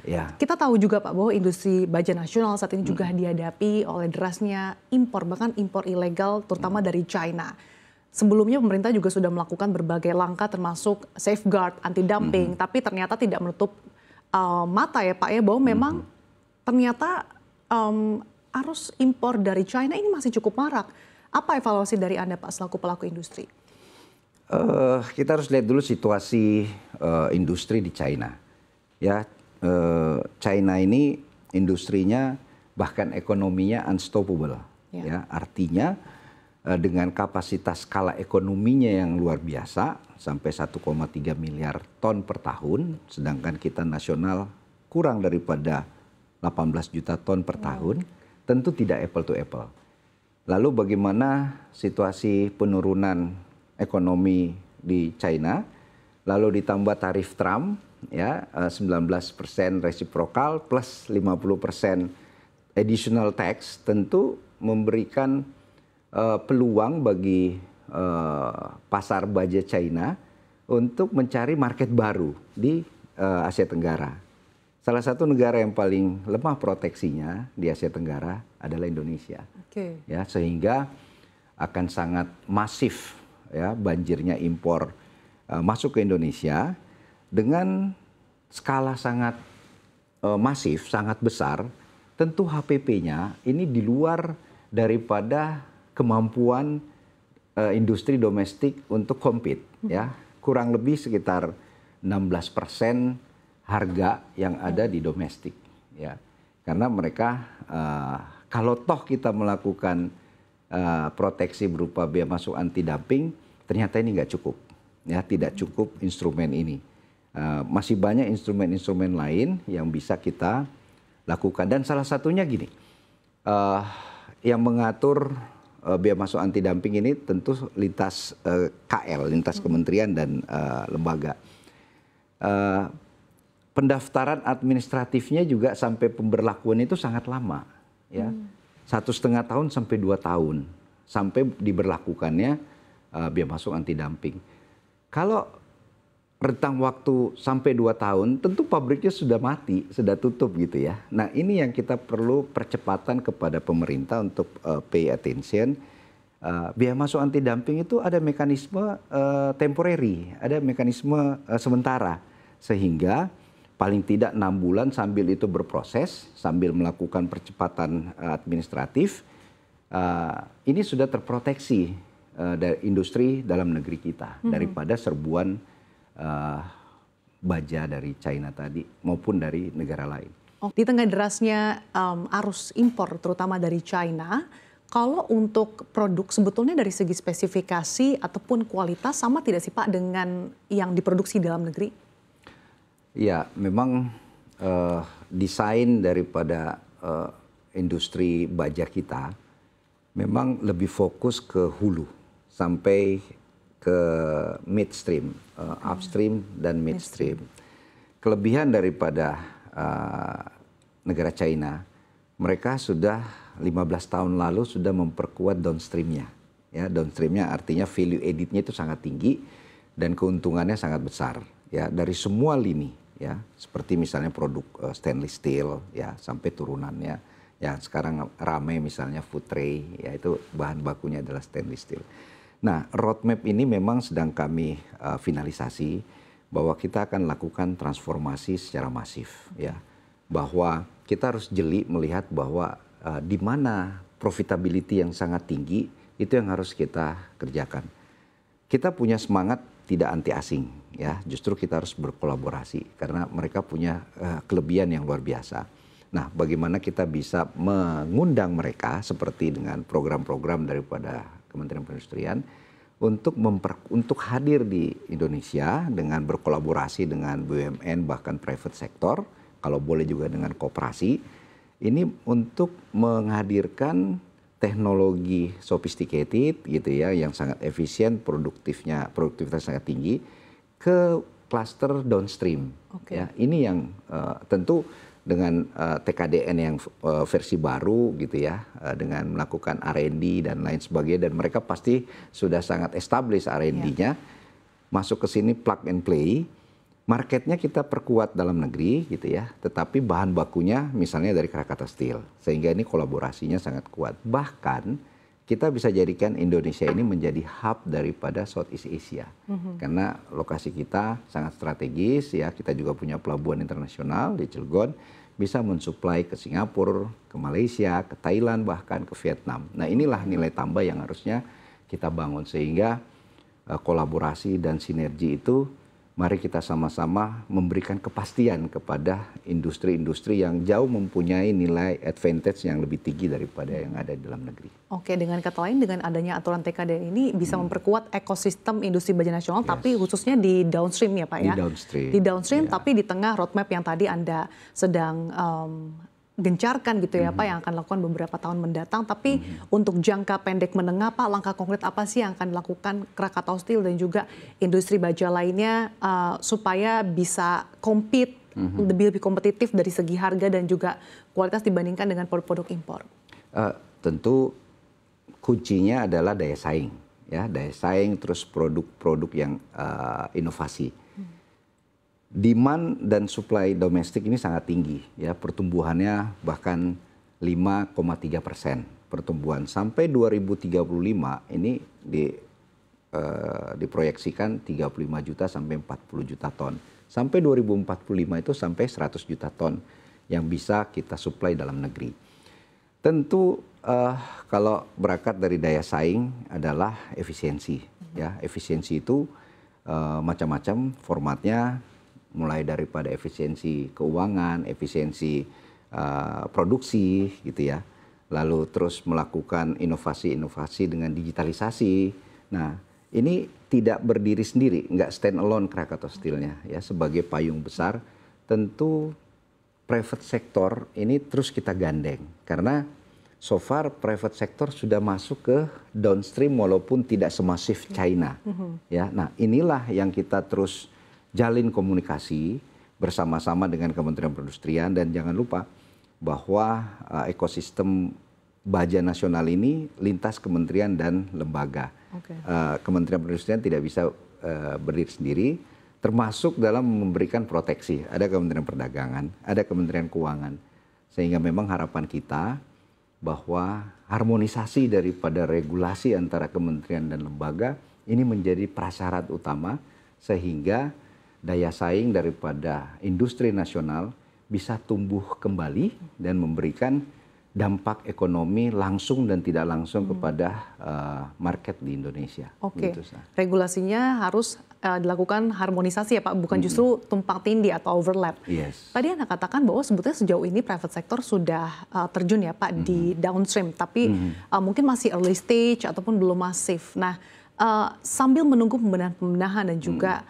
Ya. Kita tahu juga Pak bahwa industri baja nasional saat ini juga dihadapi oleh derasnya impor, bahkan impor ilegal terutama dari China. Sebelumnya pemerintah juga sudah melakukan berbagai langkah termasuk safeguard, anti-dumping, tapi ternyata tidak menutup mata ya Pak ya bahwa memang ternyata arus impor dari China ini masih cukup marak. Apa evaluasi dari Anda Pak selaku pelaku industri? Kita harus lihat dulu situasi industri di China. Ya, China ini industrinya bahkan ekonominya unstoppable. Ya, artinya dengan kapasitas skala ekonominya yang luar biasa sampai 1,3 miliar ton per tahun, sedangkan kita nasional kurang daripada 18 juta ton per tahun, tentu tidak apple to apple. Lalu bagaimana situasi penurunan ekonomi di China, lalu ditambah tarif Trump, ya 19% reciprocal plus 50% additional tax, tentu memberikan peluang bagi pasar baja China untuk mencari market baru di Asia Tenggara. Salah satu negara yang paling lemah proteksinya di Asia Tenggara adalah Indonesia. Ya, sehingga akan sangat masif ya banjirnya impor masuk ke Indonesia dengan skala sangat masif, sangat besar. Tentu HPP-nya ini di luar daripada kemampuan industri domestik untuk compete ya. Kurang lebih sekitar 16% harga yang ada di domestik ya, karena mereka kalau toh kita melakukan proteksi berupa bea masuk anti dumping, ternyata ini nggak cukup ya, tidak cukup instrumen ini. Masih banyak instrumen-instrumen lain yang bisa kita lakukan, dan salah satunya gini, yang mengatur bea masuk anti dumping ini tentu lintas KL, lintas kementerian dan lembaga. Pendaftaran administratifnya juga sampai pemberlakuan itu sangat lama, ya 1,5 tahun sampai 2 tahun sampai diberlakukannya bea masuk anti dumping. Kalau rentang waktu sampai 2 tahun, tentu pabriknya sudah mati, sudah tutup gitu ya. Nah ini yang kita perlu percepatan kepada pemerintah untuk pay attention. Bea masuk anti dumping itu ada mekanisme temporary, ada mekanisme sementara, sehingga paling tidak 6 bulan sambil itu berproses, sambil melakukan percepatan administratif, ini sudah terproteksi dari industri dalam negeri kita daripada serbuan baja dari China tadi maupun dari negara lain. Di tengah derasnya arus impor terutama dari China, kalau untuk produk sebetulnya dari segi spesifikasi ataupun kualitas sama tidak sih Pak dengan yang diproduksi dalam negeri? Ya, memang desain daripada industri baja kita memang lebih fokus ke hulu sampai ke midstream, upstream dan midstream. Kelebihan daripada negara China, mereka sudah 15 tahun lalu sudah memperkuat downstreamnya. Ya, downstreamnya artinya value added-nya itu sangat tinggi dan keuntungannya sangat besar. Ya, dari semua lini. Ya, seperti misalnya produk stainless steel ya sampai turunannya yang sekarang ramai misalnya food tray, ya itu bahan bakunya adalah stainless steel. Nah, roadmap ini memang sedang kami finalisasi bahwa kita akan lakukan transformasi secara masif ya, bahwa kita harus jeli melihat bahwa di mana profitability yang sangat tinggi itu yang harus kita kerjakan. Kita punya semangat tidak anti asing ya, justru kita harus berkolaborasi karena mereka punya kelebihan yang luar biasa. Nah, bagaimana kita bisa mengundang mereka seperti dengan program-program daripada Kementerian Perindustrian untuk hadir di Indonesia dengan berkolaborasi dengan BUMN bahkan private sector, kalau boleh juga dengan koperasi, ini untuk menghadirkan teknologi sophisticated gitu ya yang sangat efisien, produktivitas sangat tinggi ke cluster downstream. Ya, ini yang tentu dengan TKDN yang versi baru gitu ya, dengan melakukan R&D dan lain sebagainya, dan mereka pasti sudah sangat established R&D-nya, masuk ke sini plug and play. marketnya kita perkuat dalam negeri gitu ya, tetapi bahan bakunya misalnya dari Krakatau Steel, sehingga ini kolaborasinya sangat kuat. Bahkan kita bisa jadikan Indonesia ini menjadi hub daripada Southeast Asia, karena lokasi kita sangat strategis ya, kita juga punya pelabuhan internasional di Cilegon, bisa mensuplai ke Singapura, ke Malaysia, ke Thailand, bahkan ke Vietnam. Nah inilah nilai tambah yang harusnya kita bangun, sehingga kolaborasi dan sinergi itu mari kita sama-sama memberikan kepastian kepada industri-industri yang jauh mempunyai nilai advantage yang lebih tinggi daripada yang ada di dalam negeri. Oke, dengan kata lain dengan adanya aturan TKD ini bisa memperkuat ekosistem industri baja nasional, tapi khususnya di downstream ya Pak ya? Di downstream. Di downstream, tapi di tengah roadmap yang tadi Anda sedang gencarkan gitu ya Pak, yang akan dilakukan beberapa tahun mendatang. Tapi untuk jangka pendek menengah Pak, langkah konkret apa sih yang akan dilakukan Krakatau Steel dan juga industri baja lainnya supaya bisa compete lebih kompetitif dari segi harga dan juga kualitas dibandingkan dengan produk-produk impor? Tentu kuncinya adalah daya saing, ya daya saing, terus produk-produk yang inovasi. Demand dan supply domestik ini sangat tinggi, ya pertumbuhannya bahkan 5,3% pertumbuhan sampai 2035 ini diproyeksikan 35 juta sampai 40 juta ton. Sampai 2045 itu sampai 100 juta ton yang bisa kita supply dalam negeri. Tentu kalau berangkat dari daya saing adalah efisiensi, ya efisiensi itu macam-macam formatnya, mulai daripada efisiensi keuangan, efisiensi produksi gitu ya, lalu terus melakukan inovasi-inovasi dengan digitalisasi. Nah ini tidak berdiri sendiri, nggak stand alone Krakatau Steel-nya ya, sebagai payung besar. Tentu private sector ini terus kita gandeng, karena so far private sector sudah masuk ke downstream walaupun tidak semasif China. Ya, nah inilah yang kita terus jalin komunikasi bersama-sama dengan Kementerian Perindustrian, dan jangan lupa bahwa ekosistem baja nasional ini lintas kementerian dan lembaga. Kementerian Perindustrian tidak bisa berdiri sendiri, termasuk dalam memberikan proteksi. Ada Kementerian Perdagangan, ada Kementerian Keuangan, sehingga memang harapan kita bahwa harmonisasi daripada regulasi antara kementerian dan lembaga ini menjadi prasyarat utama sehingga daya saing daripada industri nasional bisa tumbuh kembali dan memberikan dampak ekonomi langsung dan tidak langsung kepada market di Indonesia. Oke, regulasinya harus dilakukan harmonisasi ya Pak, bukan justru tumpang tindih atau overlap. Yes. Tadi Anda katakan bahwa sebetulnya sejauh ini private sector sudah terjun ya Pak di downstream, tapi mungkin masih early stage ataupun belum masif. Nah, sambil menunggu pembenahan dan juga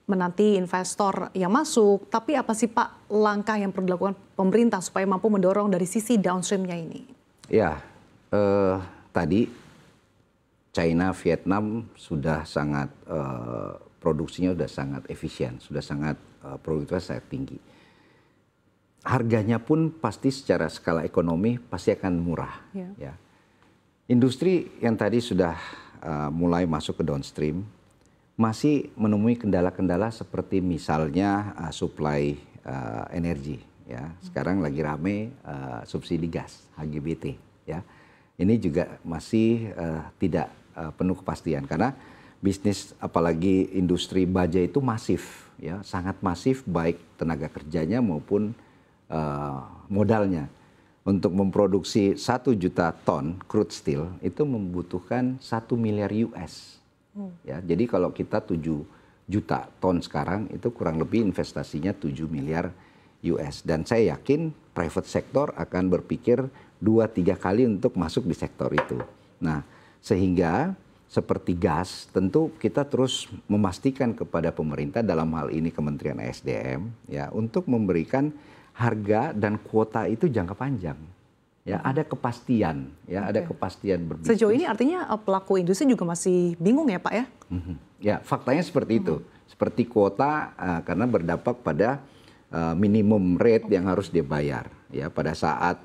menanti investor yang masuk, tapi apa sih Pak langkah yang perlu dilakukan pemerintah supaya mampu mendorong dari sisi downstreamnya ini? Ya, tadi China, Vietnam sudah sangat produksinya sudah sangat efisien, sudah sangat produktivitas sangat tinggi. Harganya pun pasti secara skala ekonomi pasti akan murah. Ya. Industri yang tadi sudah mulai masuk ke downstream masih menemui kendala-kendala seperti misalnya supply energi. Ya, sekarang lagi rame subsidi gas HGBT. Ya, ini juga masih tidak penuh kepastian karena bisnis apalagi industri baja itu masif, ya sangat masif baik tenaga kerjanya maupun modalnya. Untuk memproduksi 1 juta ton crude steel itu membutuhkan 1 miliar US. Ya, jadi kalau kita 7 juta ton sekarang itu kurang lebih investasinya 7 miliar US. Dan saya yakin private sector akan berpikir 2-3 kali untuk masuk di sektor itu. Nah, sehingga seperti gas tentu kita terus memastikan kepada pemerintah dalam hal ini Kementerian ESDM ya untuk memberikan harga dan kuota itu jangka panjang. Ya, ada kepastian, ya ada kepastian berbisnis. Sejauh ini artinya pelaku industri juga masih bingung ya Pak ya? Ya, faktanya seperti itu. Seperti kuota karena berdampak pada minimum rate yang harus dibayar. Ya, pada saat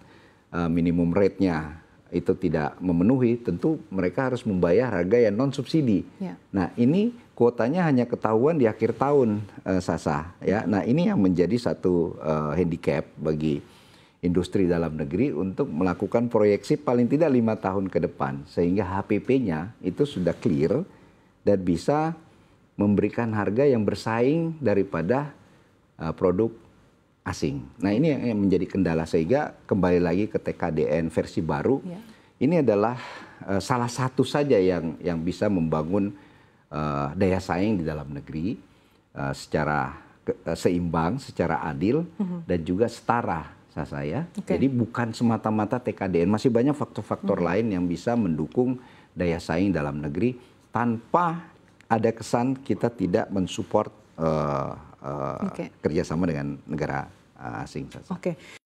minimum rate-nya itu tidak memenuhi, tentu mereka harus membayar harga yang non subsidi. Ya. Nah, ini kuotanya hanya ketahuan di akhir tahun, Sasa. Ya, nah ini yang menjadi satu handicap bagi industri dalam negeri untuk melakukan proyeksi paling tidak 5 tahun ke depan, sehingga HPP-nya itu sudah clear dan bisa memberikan harga yang bersaing daripada produk asing. Nah ini yang menjadi kendala, sehingga kembali lagi ke TKDN versi baru. Ya. Ini adalah salah satu saja yang bisa membangun daya saing di dalam negeri secara seimbang, secara adil dan juga setara, saya. Jadi bukan semata-mata TKDN, masih banyak faktor-faktor lain yang bisa mendukung daya saing dalam negeri tanpa ada kesan kita tidak mensupport kerjasama dengan negara asing. Oke.